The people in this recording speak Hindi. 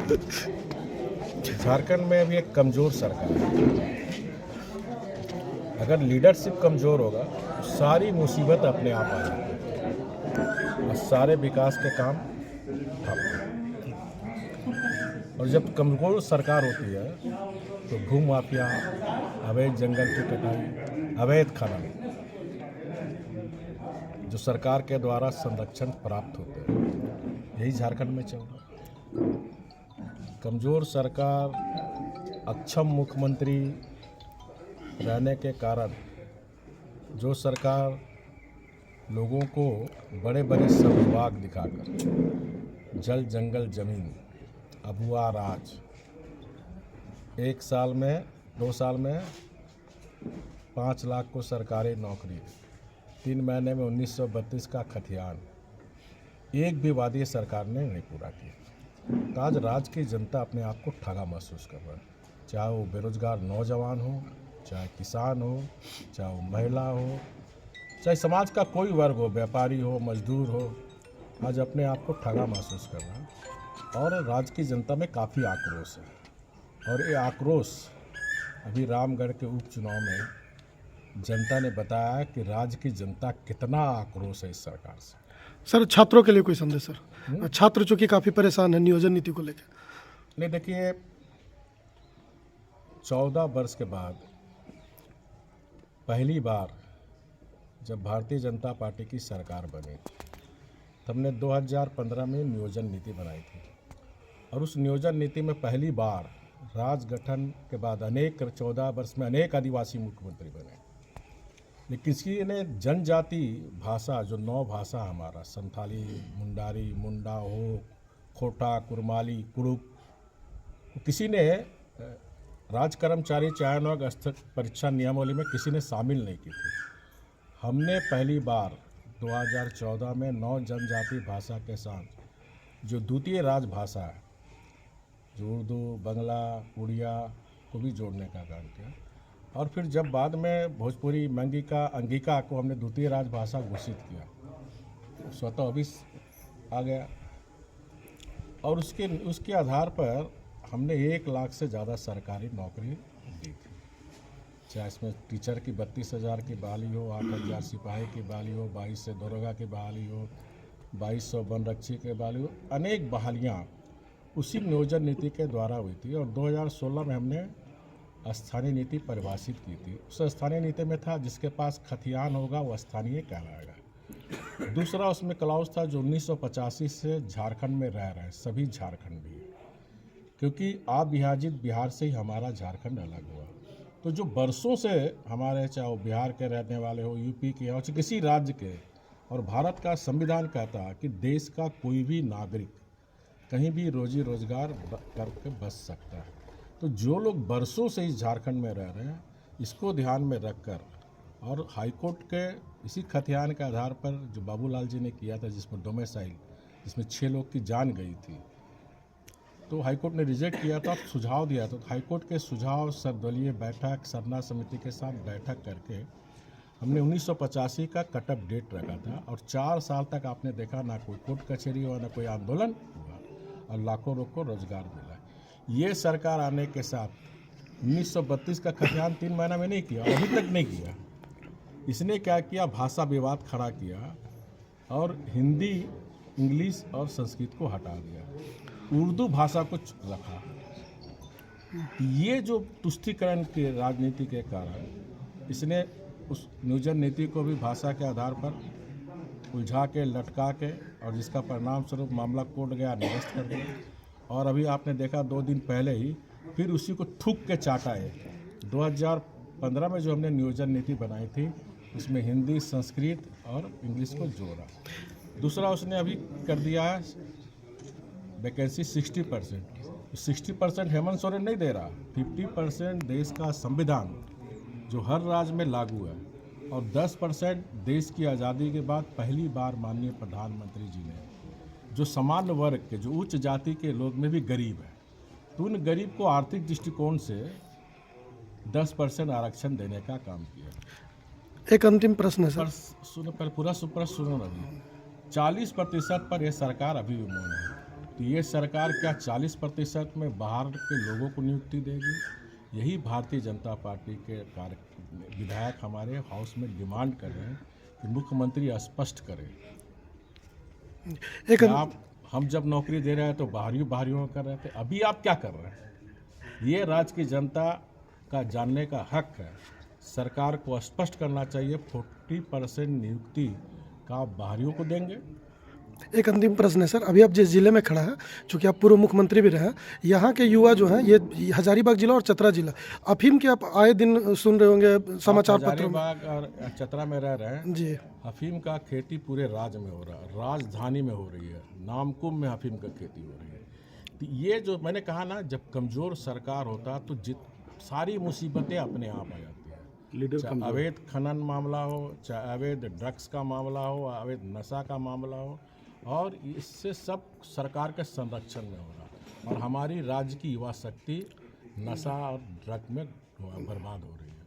झारखंड में अभी एक कमज़ोर सरकार है। अगर लीडरशिप कमज़ोर होगा तो सारी मुसीबत अपने आप आ जाएगी और सारे विकास के काम ठप। और जब कमज़ोर सरकार होती है तो भू माफिया, अवैध जंगल की कटाई, अवैध खनन जो सरकार के द्वारा संरक्षण प्राप्त होते हैं, यही झारखंड में चल रहा है। कमज़ोर सरकार, अक्षम मुख्यमंत्री रहने के कारण जो सरकार लोगों को बड़े बड़े संविभाग दिखाकर जल जंगल जमीन अबुआ राज 1 साल में 2 साल में 5 लाख को सरकारी नौकरी, 3 महीने में 1932 का खतियान, एक भी वादी सरकार ने नहीं पूरा किया। तो आज राज्य की जनता अपने आप को ठगा महसूस कर रहा है, चाहे वो बेरोजगार नौजवान हो, चाहे किसान हो, चाहे वो महिला हो, चाहे समाज का कोई वर्ग हो, व्यापारी हो, मजदूर हो, आज अपने आप को ठगा महसूस कर रहा है। और राज्य की जनता में काफ़ी आक्रोश है और ये आक्रोश अभी रामगढ़ के उपचुनाव में जनता ने बताया कि राज्य की जनता कितना आक्रोश है इस सरकार से। सर, छात्रों के लिए कोई संदेश सर? छात्र चूँकि काफ़ी परेशान है नियोजन नीति को लेकर। नहीं, देखिए, 14 वर्ष के बाद पहली बार जब भारतीय जनता पार्टी की सरकार बनी तब हमने 2015 में नियोजन नीति बनाई थी और उस नियोजन नीति में पहली बार राज्य गठन के बाद 14 वर्ष में अनेक आदिवासी मुख्यमंत्री बने, लेकिन किसी ने जनजाति भाषा जो 9 भाषा हमारा संथाली, मुंडारी, मुंडा हो, खोटा, कुरमाली, कुड़ुक, किसी ने राज्य कर्मचारी चयन और परीक्षा नियमावली में किसी ने शामिल नहीं की थी। हमने पहली बार 2014 में 9 जनजाति भाषा के साथ जो द्वितीय राजभाषा है, जो उर्दू, बंगला, उड़िया को भी जोड़ने का काम किया और फिर जब बाद में भोजपुरी, मंगिका, अंगिका को हमने द्वितीय राजभाषा घोषित किया, स्वतः अभी आ गया और उसके आधार पर हमने 1 लाख से ज़्यादा सरकारी नौकरी दी थी, चाहे इसमें टीचर की 32,000 की बहाली हो, 8,000 सिपाही की बहाली हो, 2200 दरोगा की बहाली हो, 2200 वनरक्षी की बहाली हो, अनेक बहालियाँ उसी नियोजन नीति के द्वारा हुई थी। और 2016 में हमने स्थानीय नीति परिभाषित की थी। उस स्थानीय नीति में था जिसके पास खतियान होगा वो स्थानीय कहलाएगा। दूसरा उसमें क्लाउज था जो 1985 से झारखंड में रह रहे हैं सभी झारखंडी, क्योंकि आप विभाजित बिहार से ही हमारा झारखंड अलग हुआ। तो जो बरसों से हमारे, चाहे वो बिहार के रहने वाले हो, यूपी के हो, किसी राज्य के, और भारत का संविधान कहता है कि देश का कोई भी नागरिक कहीं भी रोजी रोजगार करके बच सकता है। तो जो लोग बरसों से इस झारखंड में रह रहे हैं, इसको ध्यान में रखकर और हाईकोर्ट के इसी खतियान के आधार पर जो बाबूलाल जी ने किया था, जिसमें डोमिसाइल, जिसमें 6 लोग की जान गई थी, तो हाईकोर्ट ने रिजेक्ट किया था, सुझाव दिया था। तो हाईकोर्ट के सुझाव, सर्वदलीय बैठक, सरना समिति के साथ बैठक करके हमने 1985 का कटअप डेट रखा था और 4 साल तक आपने देखा ना कोई कोर्ट कचहरी हुआ, ना कोई आंदोलन हुआ और लाखों लोग को रोजगार मिला। ये सरकार आने के साथ 1932 का खतियान 3 महीना में नहीं किया, अभी तक नहीं किया। इसने क्या किया, भाषा विवाद खड़ा किया और हिंदी, इंग्लिश और संस्कृत को हटा दिया, उर्दू भाषा को रखा। ये जो तुष्टीकरण के राजनीति के कारण इसने उस नियोजन नीति को भी भाषा के आधार पर उलझा के, लटका के, और जिसका परिणाम स्वरूप मामला कोर्ट गया, निरस्त कर दिया। और अभी आपने देखा 2 दिन पहले ही फिर उसी को थूक के चाटा है। 2015 में जो हमने नियोजन नीति बनाई थी उसमें हिंदी, संस्कृत और इंग्लिश को जोड़ा। दूसरा उसने अभी कर दिया है वैकेंसी 60%। 60% हेमंत सोरेन नहीं दे रहा, 50% देश का संविधान जो हर राज्य में लागू है और 10% देश की आज़ादी के बाद पहली बार माननीय प्रधानमंत्री जी ने, जो सामान्य वर्ग के, जो उच्च जाति के लोग में भी गरीब है, तो उन गरीब को आर्थिक दृष्टिकोण से 10% आरक्षण देने का काम किया। एक अंतिम प्रश्न है सर। सुनो, पहले पूरा सुपर सुनो। अभी 40% पर यह सरकार अभी भी मौन है। तो ये सरकार क्या 40% में बाहर के लोगों को नियुक्ति देगी? यही भारतीय जनता पार्टी के विधायक हमारे हाउस में डिमांड कर रहे हैं कि मुख्यमंत्री स्पष्ट करें एक कि आप हम जब नौकरी दे रहे हैं तो बाहरियों कर रहे थे, अभी आप क्या कर रहे हैं? ये राज्य की जनता का जानने का हक है। सरकार को स्पष्ट करना चाहिए 40% नियुक्ति का आप बाहरियों को देंगे। एक अंतिम प्रश्न है सर, अभी आप जिस जिले में खड़ा है, चूँकि आप पूर्व मुख्यमंत्री भी रहे हैं, यहाँ के युवा जो हैं, ये हजारीबाग जिला और चतरा जिला, अफीम के आप आए दिन सुन रहे होंगे समाचार पत्रों में। हजारीबाग और चतरा में रह रहे हैं। जी, अफीम का खेती पूरे राज्य में हो रहा है, राजधानी में हो रही है, नामकुम में अफीम का खेती हो रही है। तो ये जो मैंने कहा ना, जब कमज़ोर सरकार होता तो सारी मुसीबतें अपने आप आ जाती है। चाहे अवैध खनन मामला हो, चाहे अवैध ड्रग्स का मामला हो, अवैध नशा का मामला हो, और इससे सब सरकार के संरक्षण में हो रहा है। और हमारी राज्य की युवा शक्ति नशा और ड्रग में बर्बाद हो रही है।